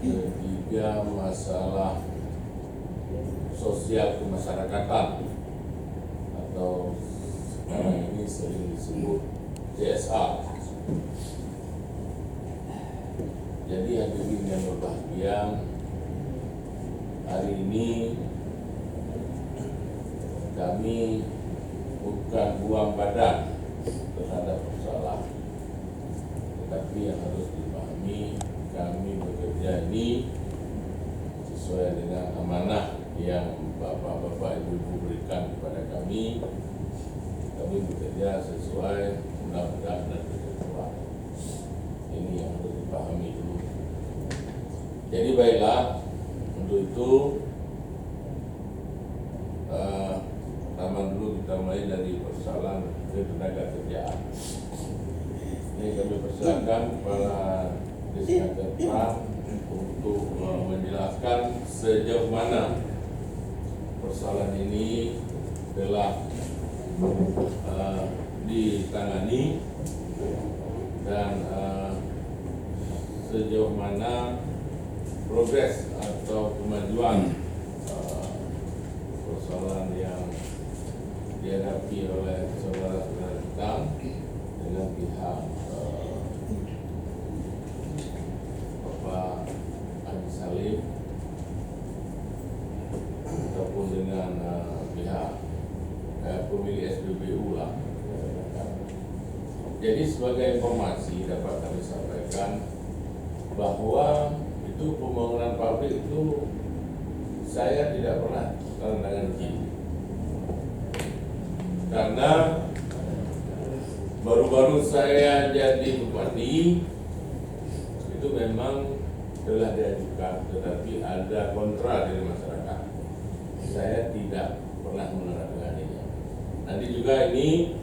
Ketiga, masalah sosial kemasyarakatan atau sekarang ini sering disebut CSR. Jadi hadirin yang berbahagia, hari ini kami bukan buang badan terhadap persoalan, tetapi yang harus dipahami, kami bekerja ini sesuai dengan amanah yang bapak-bapak ibu-ibu berikan kepada kami. Kami bekerja sesuai undang-undang dan ketentuan. Ini yang harus dipahami dulu. Jadi baiklah, untuk itu pertama dulu kita mulai dari persoalan tenaga kerjaan. Ini kami persilakan kepada Disnaker untuk menjelaskan sejauh mana persoalan ini telah ditangani dan sejauh mana progres atau kemajuan persoalan yang dihadapi oleh saudara-saudara kita dengan pihak Bapak Haji Salim ataupun dengan pihak pemilik SPBU lah. Jadi sebagai informasi dapat kami sampaikan bahwa itu pembangunan pabrik itu saya tidak pernah tanda tangan izin, karena baru-baru saya jadi bupati itu memang telah diajukan, tetapi ada kontra dari masyarakat. Saya tidak pernah menandatanganinya. Nanti juga ini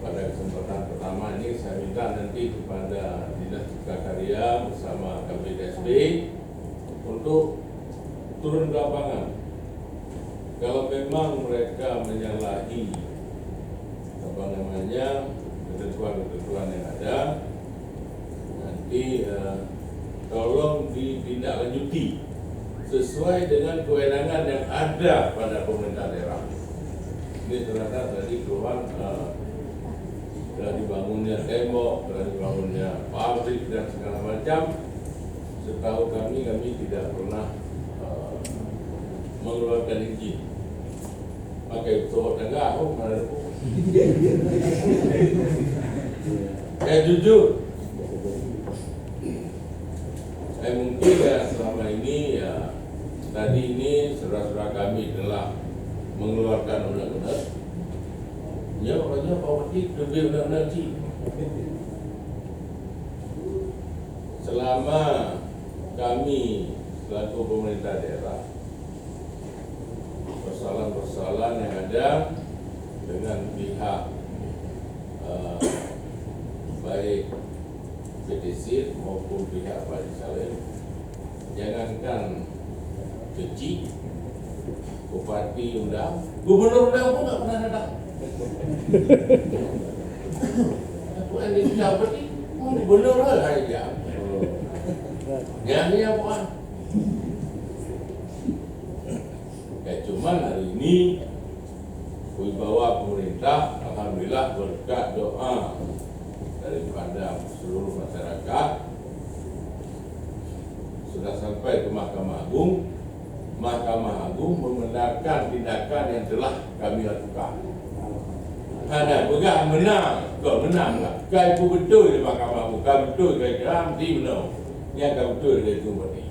pada kesempatan pertama ini saya minta nanti kepada Dinas Cipta Karya bersama KPDSB untuk turun ke lapangan. Kalau memang mereka menyalahi ketentuan-ketentuan yang ada, nanti tolong ditindaklanjuti sesuai dengan kewenangan yang ada pada pemerintah daerah. Ini ternyata tadi keluar telah dibangunnya tembok, telah dibangunnya pabrik dan segala macam. Setahu kami tidak pernah mengeluarkan izin. Pakai pesawat negara, mana ada jujur. Mungkin ya selama ini ya tadi ini saudara-saudara kami telah mengeluarkan undang-undang. Ya, orangnya Pak Wati lebih undang-undang sih. Selama kami selaku pemerintah daerah, persoalan-persoalan yang ada dengan pihak baik PTC maupun pihak Pak Salim, jangankan kecil, bupati undang, gubernur undang pun nggak pernah datang. Aku yang dijawab ini, gubernur aja. Yang apa? Ya cuman hari ini wibawa pemerintah, alhamdulillah berkat doa daripada seluruh masyarakat sudah sampai ke Mahkamah Agung. Mahkamah Agung membenarkan tindakan yang telah kami lakukan. Ada pegang menang, kau menang lah. Kau betul di Mahkamah Agung, kau betul kau jeram di menang. Yang kau betul dari itu berarti.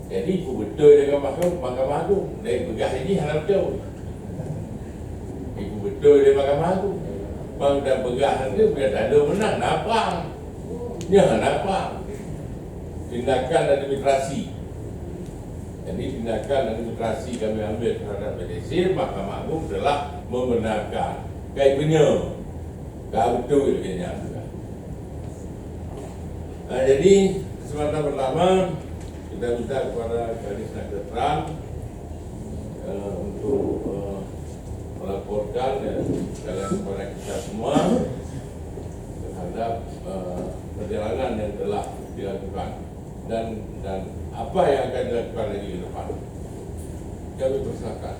Jadi kau betul dengan Mahkamah Agung. Dari pegang ini harap betul. Ibu betul di Mahkamah Agung. Bang dan pegang itu biar ada menang, napang. Jangan napang. Tindakan administrasi. Jadi tindakan administrasi kami ambil terhadap PTC, Mahkamah Agung telah membenarkan. Kayak punya, kau betul dia. Nah, jadi kesempatan pertama kita minta kepada Kadis Nagretran untuk melaporkan sekalian kepada kita semua terhadap perjalanan yang telah dilakukan dan apa yang akan dilakukan lagi ke depan. Kami persilakan.